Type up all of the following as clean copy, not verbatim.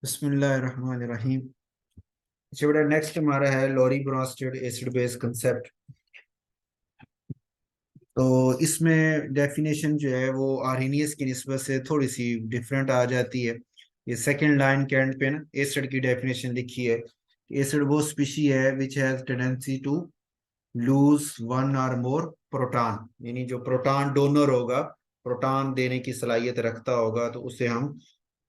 बिस्मिल्लाहिर्रहमानिर्रहीम। अच्छा बेटा, नेक्स्ट हमारा है लोरी ब्रोस्टेड एसिड बेस कंसेप्ट। तो इसमें डेफिनेशन जो है वो आर्हेनियस की निस्बत से थोड़ी सी डिफरेंट आ जाती है। ये सेकंड लाइन के एंड पे ना एसिड की डेफिनेशन लिखी है। एसिड वो स्पीशी है which has tendency to lose one or more proton, यानी जो प्रोटॉन डोनर होगा, प्रोटॉन देने की सलाहियत रखता होगा, तो उसे हम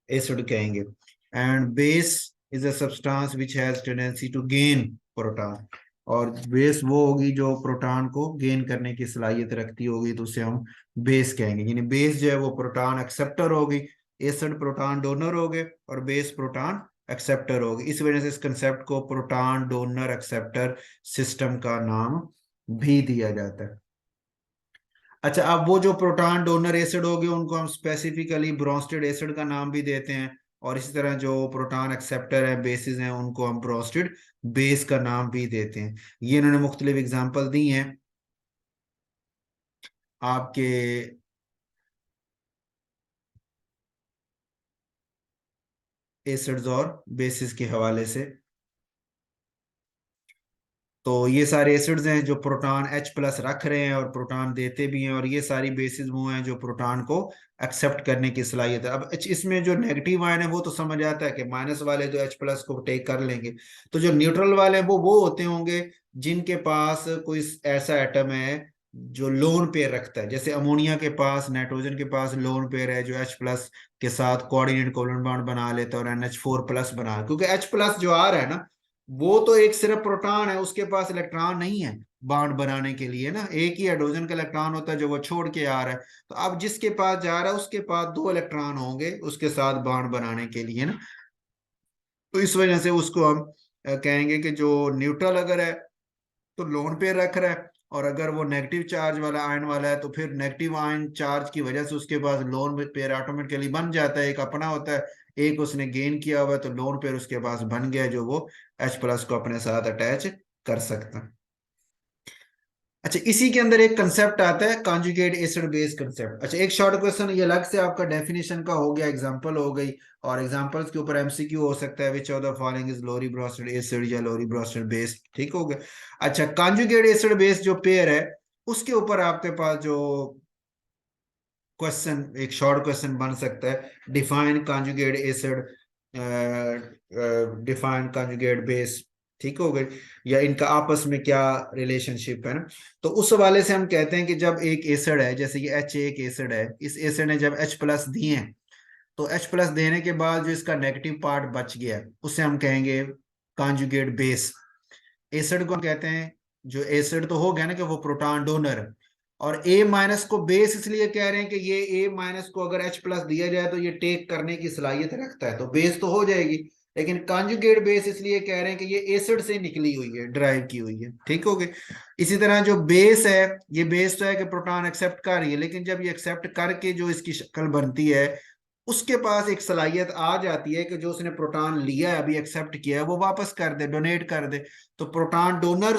एसिड कहेंगे। And base is a substance which has tendency to gain proton, और बेस वो होगी जो प्रोटॉन को गेन करने की सलाहियत रखती होगी, तो उसे हम बेस कहेंगे। यानी बेस जो है वो प्रोटॉन एक्सेप्टर होगी, एसिड प्रोटॉन डोनर हो गए और बेस प्रोटॉन एक्सेप्टर होगी। इस वजह से इस कंसेप्ट को प्रोटॉन डोनर एक्सेप्टर सिस्टम का नाम भी दिया जाता है। अच्छा, अब वो जो प्रोटॉन डोनर एसिड हो गए उनको हम स्पेसिफिकली ब्रोस्टेड एसिड का नाम भी देते हैं, और इसी तरह जो प्रोटॉन एक्सेप्टर है बेसिस हैं उनको हम ब्रोस्टेड बेस का नाम भी देते हैं। ये इन्होंने मुख्तलिफ एग्जांपल दी हैं आपके एसिड्स और बेसिस के हवाले से। तो ये सारे एसिड्स हैं जो प्रोटॉन H प्लस रख रहे हैं और प्रोटॉन देते भी हैं, और ये सारी बेसिस वो हैं जो प्रोटॉन को एक्सेप्ट करने की सलाहियत है। अब इसमें जो नेगेटिव आयन है वो तो समझ आता है कि माइनस वाले जो H प्लस को टेक कर लेंगे। तो जो न्यूट्रल वाले हैं वो होते होंगे जिनके पास कोई ऐसा एटम है जो लोन पेयर रखता है। जैसे अमोनिया के पास, नाइट्रोजन के पास लोन पेयर है जो H प्लस के साथ कोऑर्डिनेट कोवलेंट बॉन्ड बना लेता है और NH4 प्लस बना, क्योंकि H प्लस जो आ रहा है ना वो तो एक सिर्फ प्रोटॉन है, उसके पास इलेक्ट्रॉन नहीं है बॉन्ड बनाने के लिए ना। एक ही हाइड्रोजन का इलेक्ट्रॉन होता है जो वो छोड़ के आ रहा है। तो अब जिसके पास जा रहा है उसके पास दो इलेक्ट्रॉन होंगे उसके साथ बॉन्ड बनाने के लिए ना। तो इस वजह से उसको हम कहेंगे कि जो न्यूट्रल अगर है तो लोन पे रख रहा है, और अगर वो नेगेटिव चार्ज वाला आयन वाला है तो फिर नेगेटिव आयन चार्ज की वजह से उसके पास लोन पेयर ऑटोमेटिकली बन जाता है। एक अपना होता है, एक उसने गेन किया हुआ है, तो लोन पेयर उसके पास बन गया जो वो H प्लस को अपने साथ अटैच कर सकता है। अच्छा, इसी के अंदर एक कंसेप्ट आता है कॉन्जुगेट एसिड बेस कंसेप्ट। अच्छा, एक शॉर्ट क्वेश्चन ये अलग से आपका डेफिनेशन का हो गया, एग्जांपल हो गई, और एग्जांपल्स के ऊपर एमसीक्यू हो सकता है which of the following is Lowry Bronsted acid या लोरी ब्रोस्टेड बेस। ठीक हो गया। अच्छा, कॉन्जुगेट एसिड बेस जो पेयर है उसके ऊपर आपके पास जो क्वेश्चन, एक शॉर्ट क्वेश्चन बन सकता है, define conjugate acid, define conjugate base. ठीक हो गई, या इनका आपस में क्या रिलेशनशिप है ना। तो उस हवाले से हम कहते हैं कि जब एक एसिड है, जैसे कि H एक एसिड है, इस एसिड ने जब H प्लस दिए हैं, तो H प्लस देने के बाद जो इसका नेगेटिव पार्ट बच गया उसे हम कहेंगे कॉन्जुगेट बेस। एसिड को हम कहते हैं, जो एसिड तो हो गया ना कि वो प्रोटॉन डोनर है, और ए माइनस को बेस इसलिए कह रहे हैं कि ये ए माइनस को अगर H प्लस दिया जाए तो ये टेक करने की सलाहियत रखता है, तो बेस तो हो जाएगी। लेकिन कॉन्जुगेट बेस इसलिए कह रहे हैं कि ये एसिड से निकली हुई है, ड्राइव की हुई है। ठीक हो गई। इसी तरह जो बेस है, ये बेस तो है कि प्रोटॉन एक्सेप्ट कर रही है, लेकिन जब ये एक्सेप्ट करके जो इसकी शक्ल बनती है उसके पास एक सलाहियत आ जाती है कि जो उसने प्रोटॉन लिया है, अभी एक्सेप्ट किया है, वो वापस कर दे, डोनेट कर दे। तो प्रोटॉन डोनर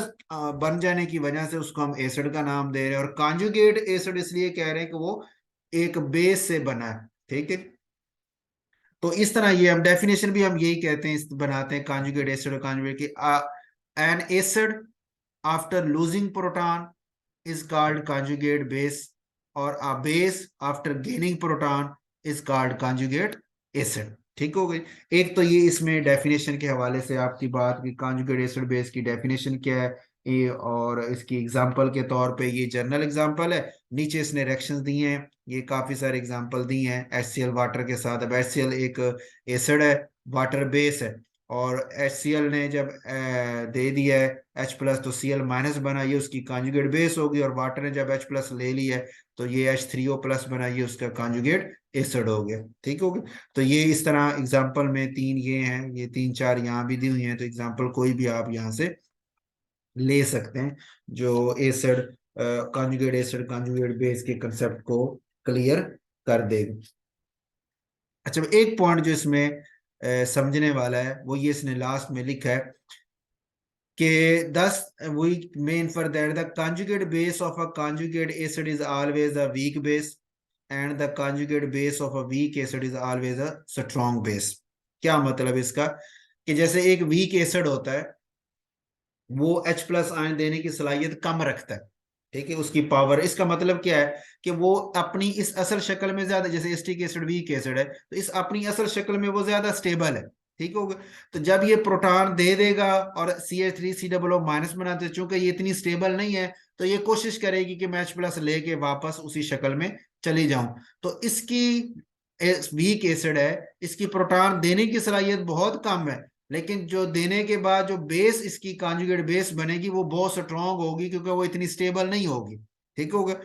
बन जाने की वजह से उसको हम एसिड का नाम दे रहे हैं, और कॉन्जुगेट एसिड इसलिए कह रहे हैं कि वो एक बेस से बना है। ठीक है। तो इस तरह ये हम डेफिनेशन भी हम यही कहते हैं, इस बनाते हैं कॉन्जुगेट एसिड और कॉन्जुगेट की। N acid after losing proton is called conjugate base, और a base after gaining proton is called conjugate acid। ठीक हो गई। एक तो ये इसमें डेफिनेशन के हवाले से आपकी बात की conjugate acid base की डेफिनेशन क्या है ये, और इसकी एग्जांपल के तौर पे ये जर्नल एग्जांपल है। नीचे इसने रिएक्शंस दिए हैं, ये काफी सारे एग्जांपल दिए हैं HCl वाटर के साथ। अब HCl एक एसिड है, वाटर बेस है, और HCl ने जब दे दिया है H प्लस तो Cl माइनस बना, ये उसकी कॉन्जुगेट बेस होगी, और वाटर ने जब H प्लस ले लिया है तो ये H3O प्लस बना, ये उसका कॉन्जुगेट एसिड हो गया। ठीक हो गया। तो ये इस तरह एग्जांपल में तीन ये हैं, ये तीन चार यहाँ भी दी हुई हैं, तो एग्जांपल कोई भी आप यहाँ से ले सकते हैं जो acid, conjugate acid conjugate base के कंसेप्ट को क्लियर कर देगा। अच्छा, एक पॉइंट जो इसमें समझने वाला है वो ये इसने लास्ट में लिखा है कि thus we may infer that the conjugate base of a conjugate acid is always a weak base and the conjugate base of a weak acid is always a strong base। क्या मतलब इसका, कि जैसे एक वीक एसिड होता है, वो H plus ion देने की सलाहियत कम रखता है, ठीक है, उसकी पावर। इसका मतलब क्या है कि वो अपनी इस असल शक्ल में ज्यादा, जैसे एसिटिक एसिड वीक एसिड है, तो इस अपनी असल शक्ल में वो ज्यादा स्टेबल है, ठीक होगा। तो जब ये प्रोटॉन दे देगा और CH3 COO माइनस बनाते, चूंकि ये इतनी स्टेबल नहीं है, तो ये कोशिश करेगी कि मैं H प्लस लेके वापस उसी शक्ल में चली जाऊं। तो इसकी वीक एसिड है, इसकी प्रोटॉन देने की सलाहियत बहुत कम है, लेकिन जो देने के बाद जो बेस इसकी कॉन्जुगेट बेस बनेगी वो बहुत स्ट्रांग होगी, क्योंकि वो इतनी स्टेबल नहीं होगी, ठीक होगा।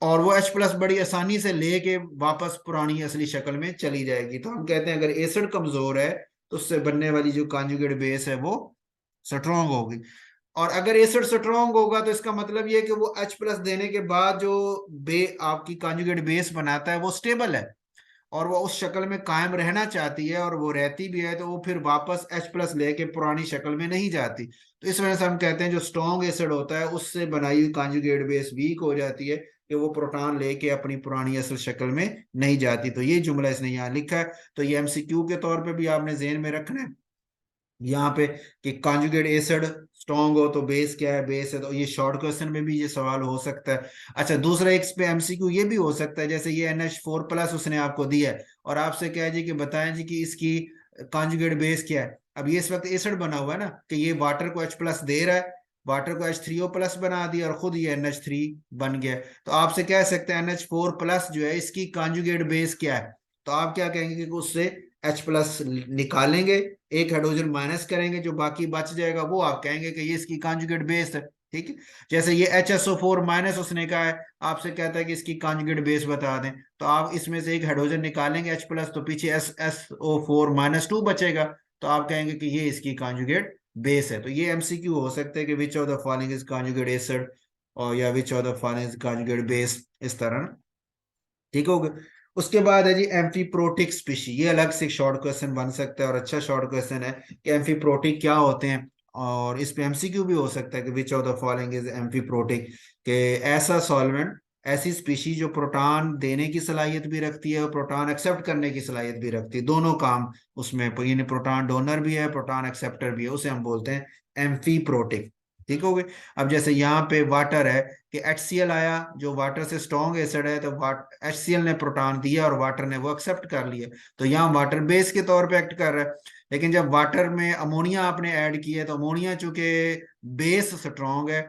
और वो H प्लस बड़ी आसानी से लेके वापस पुरानी असली शक्ल में चली जाएगी। तो हम कहते हैं अगर एसिड कमजोर है तो उससे बनने वाली जो कॉन्जुगेट बेस है वो स्ट्रांग होगी। और अगर एसिड स्ट्रांग होगा तो इसका मतलब ये है कि वो H प्लस देने के बाद जो आपकी कॉन्जुगेट बेस बनाता है वो स्टेबल है, और वो उस शक्ल में कायम रहना चाहती है, और वो रहती भी है, तो वो फिर वापस H प्लस लेके पुरानी शक्ल में नहीं जाती। तो इस वजह से हम कहते हैं जो स्ट्रॉन्ग एसिड होता है उससे बनाई हुई कॉन्जुगेट बेस वीक हो जाती है, कि वो प्रोटॉन लेके अपनी पुरानी असल शक्ल में नहीं जाती। तो ये जुमला इसने यहाँ लिखा है। तो ये MCQ के तौर पे भी आपने जेहन में रखना है यहाँ पे, कि कॉन्जुगेट एसिड स्ट्रॉन्ग हो तो बेस क्या है, बेस है। तो ये शॉर्ट क्वेश्चन में भी ये सवाल हो सकता है। अच्छा, दूसरा एक पे MCQ ये भी हो सकता है, जैसे ये NH4+ उसने आपको दिया है और आपसे क्या है जी कि बताएं जी कि इसकी कॉन्जुगेट बेस क्या है। अब ये इस वक्त एसिड बना हुआ है ना, कि ये वाटर को H+ दे रहा है, वाटर को H3O+ बना दिया और खुद ये NH3 बन गया। तो आपसे कह सकते हैं NH4+ जो है इसकी कॉन्जुगेट बेस क्या है। तो आप क्या कहेंगे कि उससे H+ निकालेंगे, एक हाइड्रोजन माइनस करेंगे, जो बाकी बच जाएगा वो आप कहेंगे कि ये इसकी कॉन्जुगेट बेस है, ठीक है। जैसे ये HSO4- उसने कहा है, आपसे कहता है कि इसकी कॉन्जुगेट बेस बता दें, तो आप इसमें से एक हाइड्रोजन निकालेंगे H+, तो पीछे SSO4- 2 बचेगा, तो आप कहेंगे कि ये इसकी कॉन्जुगेट बेस है। तो ये MCQ हो सकते हैं कि विच of the following is conjugate acid, और या विच of the following is conjugate base, इस तरह ना, ठीक हो गया। उसके बाद है जी एम्फीप्रोटिक स्पीशी, ये अलग से शॉर्ट क्वेश्चन बन सकता है और अच्छा शॉर्ट क्वेश्चन है कि एम्फीप्रोटिक क्या होते हैं। और इस पे MCQ भी हो सकता है कि विच of the following is amphiprotic, कि ऐसा सॉल्वेंट, ऐसी स्पीशी जो प्रोटॉन देने की सलाहियत भी रखती है और प्रोटॉन एक्सेप्ट करने की सलाहियत भी रखती है, दोनों काम उसमें, यानी प्रोटॉन डोनर भी है, प्रोटॉन एक्सेप्टर भी है, उसे हम बोलते हैं एम्फीप्रोटिक, ठीक हो गए। अब जैसे यहाँ पे वाटर है, कि HCl आया जो वाटर से स्ट्रॉन्ग एसिड है, तो HCl ने प्रोटॉन दिया और वाटर ने वो एक्सेप्ट कर लिया, तो यहाँ वाटर बेस के तौर पे एक्ट कर रहा है। लेकिन जब वाटर में अमोनिया आपने ऐड किया है, तो अमोनिया चूंकि बेस स्ट्रॉन्ग है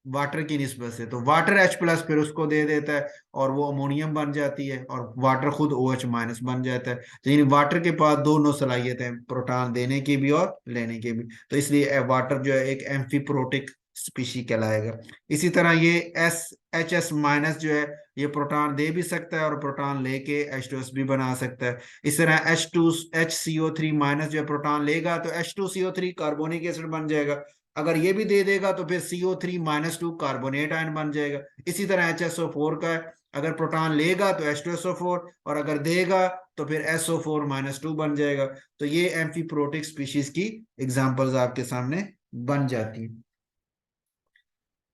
वाटर की निस्बत से, तो वाटर H+ फिर उसको दे देता है और वो अमोनियम बन जाती है, और वाटर खुद OH- बन जाता है। तो यानी वाटर के पास दोनों सलाहियत है, प्रोटॉन देने की भी और लेने की भी। तो इसलिए वाटर जो है एक एम्फीप्रोटिक स्पीशी कहलाएगा। इसी तरह ये HS- जो है, ये प्रोटॉन दे भी सकता है और प्रोटॉन लेके H2S भी बना सकता है। इस तरह HCO3- जो है प्रोटॉन लेगा तो H2CO3 कार्बोनिक एसिड बन जाएगा, अगर ये भी दे देगा तो फिर CO3- कार्बोनेट आयन बन जाएगा। इसी तरह HSO4 का है, अगर प्रोटॉन लेगा तो H2SO4, और अगर देगा तो फिर SO4- बन जाएगा। तो ये एम्फीप्रोटिक स्पीशीज की एग्जांपल्स आपके सामने बन जाती हैं,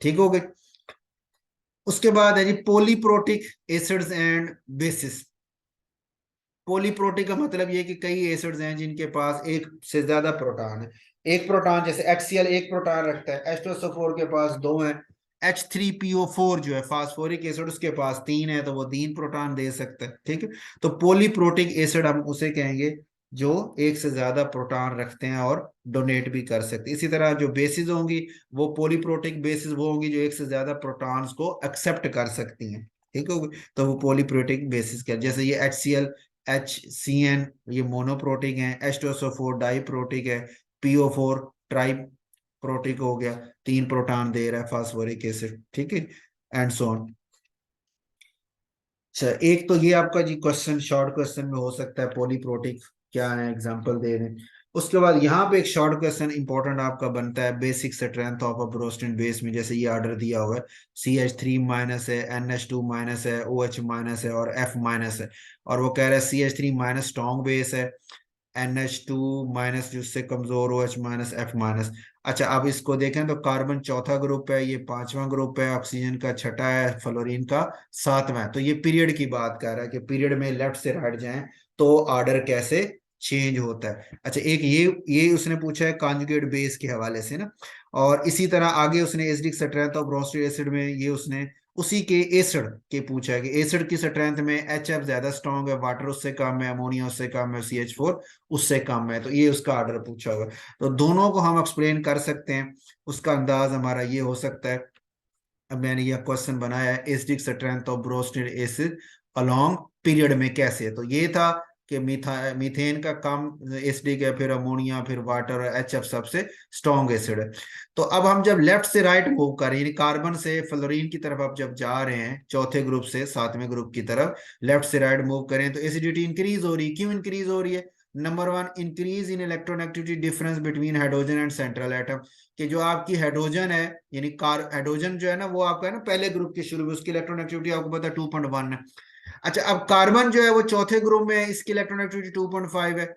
ठीक हो गई। उसके बाद है जी polyprotic acids and bases. Polyprotic का मतलब ये है कि कई एसिड्स हैं जिनके पास एक से ज्यादा प्रोटॉन है। एक प्रोटॉन, जैसे HCl एक प्रोटॉन रखता है, H2SO4 के पास दो है, H3PO4 जो है फास्फोरिक एसिड उसके पास तीन है, तो वो तीन प्रोटॉन दे सकता है, ठीक है। तो पॉलीप्रोटिक एसिड हम उसे कहेंगे जो एक से ज्यादा प्रोटॉन रखते हैं और डोनेट भी कर सकते हैं। इसी तरह जो बेसिस होंगी, वो पॉलीप्रोटिक बेसिस वो होंगी जो एक से ज्यादा प्रोटॉन्स को एक्सेप्ट कर सकती हैं, ठीक है। तो वो पॉलीप्रोटिक बेसिस क्या, जैसे ये HCl HCN ये मोनोप्रोटिक है, H2SO4 डाइप्रोटिक है, PO4 ट्राई प्रोटिक हो गया, तीन प्रोटॉन दे रहा है फास्फोरिक एसिड, ठीक है, एंड सो ऑन। अच्छा, एक तो ये आपका जी क्वेश्चन शॉर्ट क्वेश्चन में हो सकता है पॉलीप्रोटिक क्या है, एग्जांपल दे दें। उसके बाद यहाँ पे एक शॉर्ट क्वेश्चन इंपॉर्टेंट आपका बनता है basic strength of a Bronsted base में, जैसे ये ऑर्डर दिया हुआ है, CH3- है, NH2- है, OH- है और F- है, और वो कह रहा है CH3- स्ट्रॉन्ग बेस है, NH2- जिससे कमजोर, OH- F-। अच्छा, अब इसको देखें तो कार्बन चौथा ग्रुप है, ये पांचवा ग्रुप है, ऑक्सीजन का छठा है, फ्लोरीन का सातवां है। तो ये पीरियड की बात कर रहा है कि पीरियड में लेफ्ट से राइट जाएं तो ऑर्डर कैसे चेंज होता है। अच्छा, एक ये उसने पूछा है कॉन्जुगेट बेस के हवाले से ना, और इसी तरह आगे उसने acidic strength of Bronsted acid में ये उसने उसी के एसिड के पूछा है कि एसिड की स्ट्रेंथ में एच एफ ज्यादा स्ट्रॉन्ग है, वाटर उससे कम है, अमोनिया उससे कम है, सी एच फोर उससे कम है, तो ये उसका ऑर्डर पूछा होगा। तो दोनों को हम एक्सप्लेन कर सकते हैं, उसका अंदाज हमारा ये हो सकता है। अब मैंने यह क्वेश्चन बनाया है acidic strength of Bronsted acid along period में कैसे, तो ये था कि मीथेन का कम एसिडिक है, फिर अमोनिया, फिर वाटर, और एच एफ सबसे स्ट्रॉन्ग एसिड है। तो अब हम जब लेफ्ट से राइट मूव कर रहे हैं, यानी कार्बन से फ्लोरीन की तरफ अब जब जा रहे हैं, चौथे ग्रुप से सातवें ग्रुप की तरफ लेफ्ट से राइट मूव करें, तो एसिडिटी इंक्रीज हो रही है। क्यों इंक्रीज हो रही है? Number one, increase in electronegativity difference between hydrogen and central atom, कि जो आपकी हाइड्रोजन है, यानी कार हाइड्रोजन जो है ना, वो आपका है ना पहले ग्रुप के शुरू में, उसकी इलेक्ट्रोनेगेटिविटी आपको पता है 2.1 है। अच्छा, अब कार्बन जो है वो चौथे ग्रुप में है, इसकी इलेक्ट्रोनेगेटिविटी 2.5 है,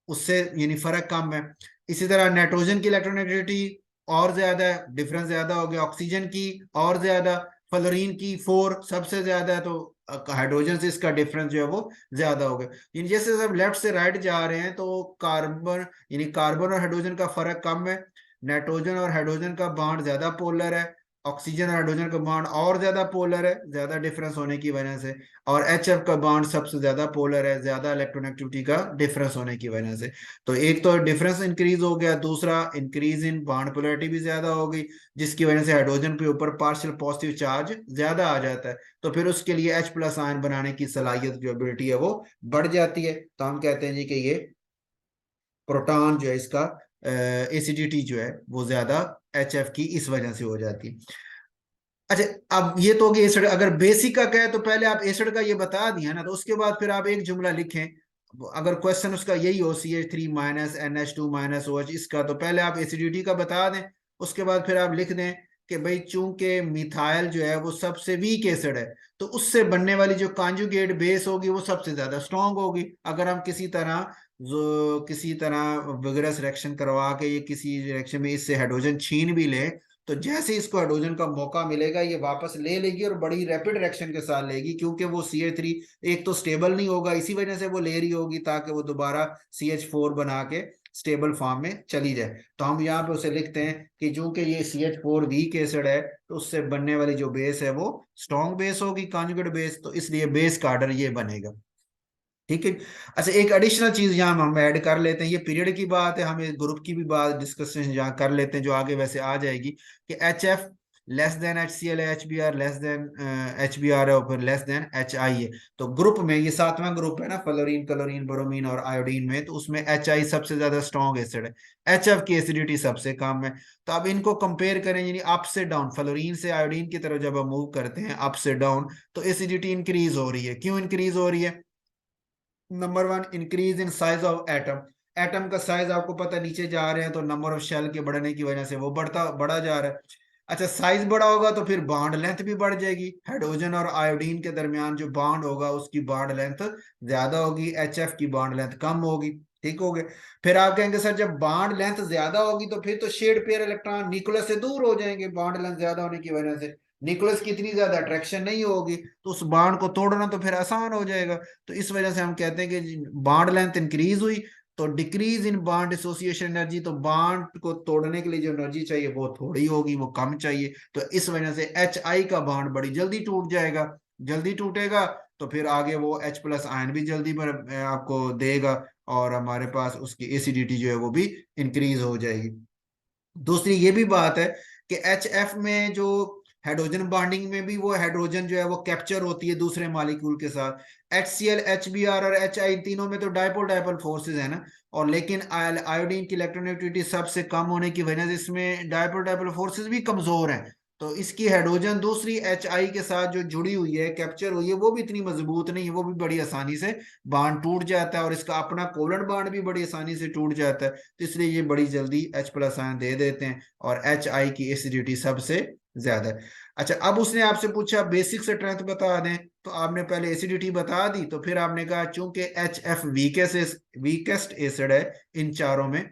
उससे यानी फर्क कम है। इसी तरह नाइट्रोजन की इलेक्ट्रोनेगेटिविटी और ज्यादा है, डिफरेंस ज्यादा हो गया। ऑक्सीजन की और ज्यादा, फ्लोरीन की 4 सबसे ज्यादा है, तो हाइड्रोजन से इसका डिफरेंस जो है वो ज्यादा हो गया। यानी जैसे सब लेफ्ट से राइट जा रहे हैं, तो कार्बन यानी कार्बन और हाइड्रोजन का फर्क कम है, नाइट्रोजन और हाइड्रोजन का बॉन्ड ज्यादा पोलर है, ऑक्सीजन और हाइड्रोजन का बॉन्ड और ज्यादा पोलर है, ज्यादा डिफरेंस होने की वजह से, और एच एफ का बॉन्ड सबसे ज्यादा पोलर है, ज्यादा इलेक्ट्रोनेगेटिविटी का डिफरेंस होने की वजह से। तो एक तो डिफरेंस इंक्रीज हो गया, दूसरा इंक्रीज इन बॉन्ड पोलरिटी भी ज्यादा हो गई, जिसकी वजह से हाइड्रोजन के ऊपर पार्शियल पॉजिटिव चार्ज ज्यादा आ जाता है, तो फिर उसके लिए H प्लस आयन बनाने की सलाहियत जो एबिलिटी है वो बढ़ जाती है। तो हम कहते हैं जी कि ये प्रोटॉन जो है इसका एसिडिटी जो है वो ज्यादा एच एफ की इस वजह से हो जाती है। अच्छा, अब ये तो होगी एसिड, अगर बेसिक का कहे तो पहले आप एसिड का ये बता दिया ना, तो उसके बाद फिर आप एक जुमला लिखें। अगर क्वेश्चन उसका यही हो CH3 minus NH2 minus OH इसका, तो पहले आप एसिडिटी का बता दें, उसके बाद फिर आप लिख दें कि भाई चूंकि मिथाइल जो है वो सबसे वीक एसिड है, तो उससे बनने वाली जो कॉन्जुगेट बेस होगी वो सबसे ज्यादा स्ट्रांग होगी। अगर हम किसी तरह विगरस रिएक्शन करवा के ये किसी रिएक्शन में इससे हाइड्रोजन छीन भी ले, तो जैसे इसको हाइड्रोजन का मौका मिलेगा ये वापस ले लेगी, और बड़ी रैपिड रिएक्शन के साथ लेगी, क्योंकि वो CH3 एक तो स्टेबल नहीं होगा, इसी वजह से वो ले रही होगी ताकि वो दोबारा CH4 बना के स्टेबल फॉर्म में चली जाए। तो हम यहाँ पे उसे लिखते हैं कि चूंकि ये CH4 वीक एसिड है, तो उससे बनने वाली जो बेस है वो स्ट्रॉन्ग बेस होगी, कॉन्जुगेट बेस, तो इसलिए बेस का ऑर्डर ये बनेगा। ठीक है। अच्छा, एक एडिशनल चीज यहाँ हम ऐड कर लेते हैं, ये पीरियड की बात है, हम एक ग्रुप की भी बात डिस्कशन यहाँ कर लेते हैं जो आगे वैसे आ जाएगी, कि H F less than HCl है, HBr लेस देन HBr है, और फिर लेस देन HI है। तो ग्रुप में ये सातवां ग्रुप है ना, फ्लोरीन, क्लोरीन, ब्रोमीन और आयोडीन में, तो उसमें HI सबसे ज्यादा स्ट्रॉन्ग एसिड है, HF की एसिडिटी सबसे कम है। तो अब इनको कंपेयर करें, यानी अप से डाउन, फ्लोरीन से आयोडीन की तरफ जब हम मूव करते हैं अप से डाउन, तो एसिडिटी इंक्रीज हो रही है। क्यों इंक्रीज हो रही है? Number one, increase in size of atom, atom का साइज आपको पता है नीचे जा रहे हैं, तो नंबर ऑफ शेल के बढ़ने की वजह से वो बढ़ा जा रहा है। अच्छा, साइज बड़ा होगा तो फिर बॉन्ड लेंथ भी बढ़ जाएगी, हाइड्रोजन और आयोडीन के दरमियान जो बॉन्ड होगा उसकी बॉन्ड लेंथ ज्यादा होगी, HF की बॉन्ड लेंथ कम होगी। ठीक हो गया। फिर आप कहेंगे सर जब बॉन्ड लेंथ ज्यादा होगी तो फिर तो शेड पेयर इलेक्ट्रॉन न्यूक्लियस से दूर हो जाएंगे, बॉन्ड लेंथ ज्यादा होने की वजह से न्यूक्लियस की इतनी ज्यादा अट्रैक्शन नहीं होगी, तो उस बॉन्ड को तोड़ना तो फिर आसान हो जाएगा। तो इस वजह से हम कहते हैं कि बॉन्ड लेंथ इंक्रीज हुई, तो decrease in bond association energy, तो बॉन्ड को तोड़ने के लिए जो एनर्जी चाहिए वो थोड़ी होगी, वो कम चाहिए। तो इस वजह से HI का बॉन्ड बड़ी जल्दी टूट जाएगा, जल्दी टूटेगा, तो फिर आगे वो H प्लस आयन भी जल्दी पर आपको देगा, और हमारे पास उसकी एसिडिटी जो है वो भी इंक्रीज हो जाएगी। दूसरी ये भी बात है कि HF में जो हाइड्रोजन बॉन्डिंग में भी वो हाइड्रोजन जो है वो कैप्चर होती है दूसरे मॉलिक्यूल के साथ, HCl, HBr और HI तीनों में तो डायपोल डायपोल फोर्सेस है ना, और लेकिन आयोडीन की इलेक्ट्रोनेगेटिविटी सबसे कम होने की वजह से इसमें डायपोल डायपोल फोर्सेस भी कमजोर हैं, तो इसकी हाइड्रोजन दूसरी HI के साथ जो जुड़ी हुई है, कैप्चर हुई है, वो भी इतनी मजबूत नहीं है, वो भी बड़ी आसानी से बांड टूट जाता है, और इसका अपना कोवलेंट बांड भी बड़ी आसानी से टूट जाता है, तो इसलिए ये बड़ी जल्दी H प्लस आयन दे देते हैं, और HI की एसिडिटी सबसे ज्यादा है। अच्छा, अब उसने आपसे पूछा बेसिक स्ट्रेंथ बता दें, तो आपने पहले एसिडिटी बता दी, तो फिर आपने कहा चूंकि HF वीकेस्ट एसिड है इन चारों में,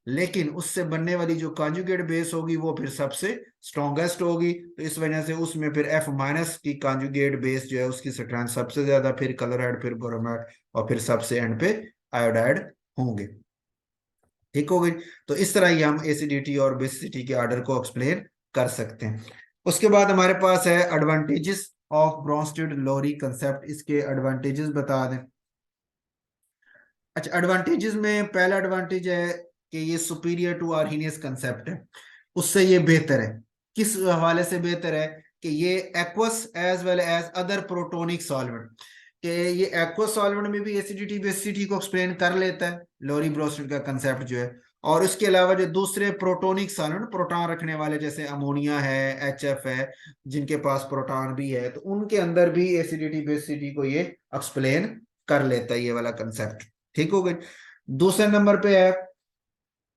लेकिन उससे बनने वाली जो कॉन्जुगेट बेस होगी वो फिर सबसे स्ट्रॉन्गेस्ट होगी, तो इस वजह से उसमें फिर F माइनस की कॉन्जुगेट बेस जो है उसकी स्ट्रेंथ सबसे ज्यादा, फिर क्लोराइड, फिर ब्रोमाइड, और फिर सबसे एंड पे आयोडाइड होंगे। ठीक हो गई। तो इस तरह ही हम एसिडिटी और बेसिसिटी के ऑर्डर को एक्सप्लेन कर सकते हैं। उसके बाद हमारे पास है advantages of Bronsted Lowry concept. इसके एडवांटेजेस बता दें। अच्छा, एडवांटेजेस में पहला एडवांटेज है कि ये सुपीरियर टू आर्हीनियस कंसेप्ट है, उससे ये बेहतर है। किस हवाले से बेहतर है? कि ये aqueous as well as other protonic solvent, कि ये एक्वस सॉल्वेंट में भी एसिडिटी बेसिसिटी को एक्सप्लेन कर लेता है लोरी ब्रोस्टेड का कंसेप्ट जो है। और उसके अलावा जो दूसरे प्रोटोनिक सॉल्वेंट, प्रोटॉन रखने वाले, जैसे अमोनिया है, एचएफ है, जिनके पास प्रोटॉन भी है, तो उनके अंदर भी एसिडिटी बेसिसिटी को ये एक्सप्लेन कर लेता है, ये वाला कंसेप्ट। ठीक हो गई। दूसरे नंबर पे है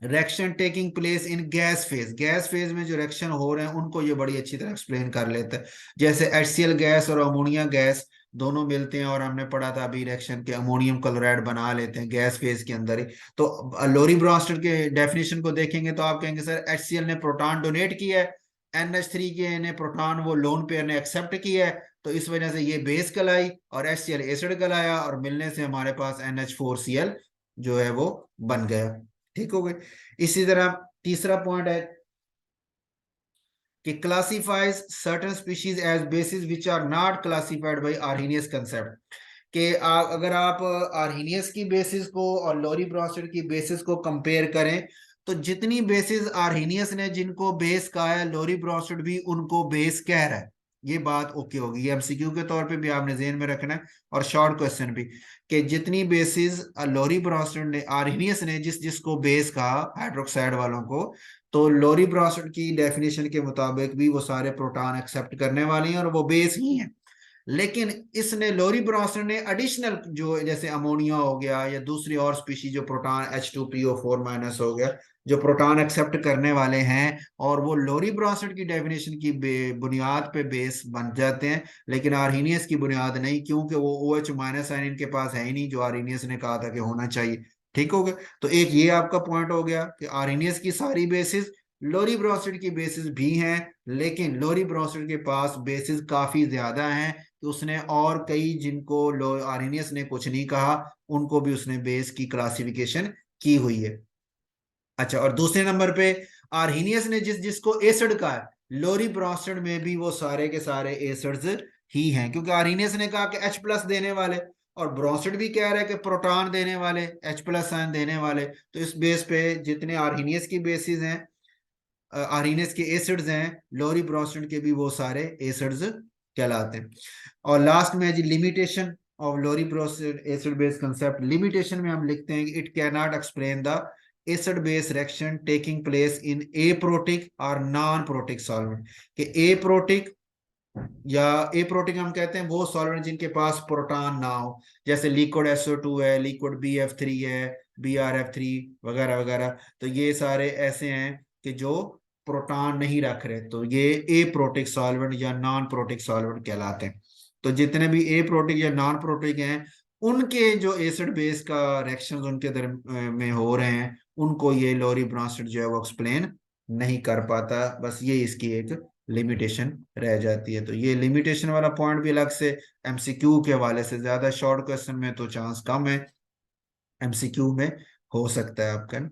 रिएक्शन टेकिंग प्लेस इन गैस फेज। गैस फेज में जो रिएक्शन हो रहे हैं उनको ये बड़ी अच्छी तरह एक्सप्लेन कर लेता है। जैसे HCl गैस और अमोनिया गैस दोनों मिलते हैं, और हमने पढ़ा था अभी रिएक्शन के अमोनियम क्लोराइड बना लेते हैं गैस फेज के अंदर ही। तो लोरी ब्रोस्टेड के डेफिनेशन को देखेंगे तो आप कहेंगे सर HCl ने प्रोटॉन डोनेट किया है, NH3 के ने प्रोटॉन वो लोन पेयर ने एक्सेप्ट किया है, तो इस वजह से ये बेस कहलाई और HCl एसिड कहलाया, और मिलने से हमारे पास NH4Cl जो है वो बन गया। ठीक हो गई। इसी तरह तीसरा पॉइंट है कि classifies certain species as bases which are not classified by Arrhenius concept. कि अगर आप आर्हीनियस की बेसिस को और लोरी ब्रोस्टेड की बेसिस को कंपेयर करें, तो जितनी बेसिस आर्हीनियस ने जिनको बेस कहा है, लोरी ब्रोस्टेड भी उनको बेस कह रहा है। ये बात ओके होगी, ये MCQ के तौर पे भी आपने ज़हन में रखना है, और शॉर्ट क्वेश्चन भी, कि जितनी बेसिस लोरी ब्रोस्टेड ने, आर्हीनियस ने जिस जिसको बेस कहा हाइड्रोक्साइड वालों को, तो लोरी ब्रोस्टेड की डेफिनेशन के मुताबिक भी वो सारे प्रोटॉन एक्सेप्ट करने वाले हैं और वो बेस ही हैं। लेकिन इसने लोरी ब्रोस्टेड ने एडिशनल जो जैसे अमोनिया हो गया या दूसरी और स्पीशीज जो प्रोटॉन H2PO4- हो गया, जो प्रोटॉन एक्सेप्ट करने वाले हैं, और वो लोरी ब्रोस्टेड की डेफिनेशन की बुनियाद पे बेस बन जाते हैं, लेकिन आर्हीनियस की बुनियाद नहीं, क्योंकि वो OH- आयन इनके पास है ही नहीं जो आर्हीनियस ने कहा था कि होना चाहिए। ठीक हो गया। तो एक ये आपका पॉइंट हो गया कि आर्हीनियस की सारी बेसिस लोरी ब्रोस्टेड की बेसिस भी हैं, लेकिन लोरी ब्रोस्टेड के पास बेसिस काफी ज्यादा हैं, कि उसने और कई जिनको लो आर्हीनियस ने कुछ नहीं कहा, उनको भी उसने बेस की क्लासिफिकेशन की हुई है। अच्छा, और दूसरे नंबर पे आर्हीनियस ने जिस जिसको एसिड कहा है, लोरी ब्रोस्टेड में भी वो सारे के सारे एसिड्स ही हैं, क्योंकि आर्हीनियस ने कहा कि H+ देने वाले, और ब्रोस्टेड भी कह रहा है कि प्रोटॉन देने वाले, H+ आयन देने वाले। तो इस बेस पे जितने आर्हीनियस की बेसिस हैं, आर्हीनियस के एसिड्स हैं, लोरी ब्रोस्टेड के भी वो सारे एसिड्स कहलाते हैं। और लास्ट में है जी limitation of Lowry Bronsted acid base concept. Limitation में हम लिखते हैं कि it can not explain the acid base reaction taking place in aprotic और नॉन प्रोटिक सॉल्वेंट। कि एप्रोटिक या एप्रोटिक हम कहते हैं वो सॉल्वेंट जिनके पास प्रोटॉन ना हो, जैसे लिक्विड SO2 है, लिक्विड BF3 है, BRF3 वगैरह वगैरह। तो ये सारे ऐसे हैं कि जो प्रोटॉन नहीं रख रहे, तो ये एप्रोटिक सॉल्वेंट या नॉन प्रोटिक सॉल्वेंट कहलाते हैं। तो जितने भी एप्रोटिक या नॉन प्रोटिक हैं, उनके जो एसिड बेस का रिएक्शन उनके में हो रहे हैं, उनको ये लोरी ब्रोस्टेड जो है वो एक्सप्लेन नहीं कर पाता। बस ये इसकी एक लिमिटेशन रह जाती है। तो ये लिमिटेशन वाला पॉइंट भी अलग से MCQ के हवाले से, ज्यादा शॉर्ट क्वेश्चन में तो चांस कम है, MCQ में हो सकता है आपका।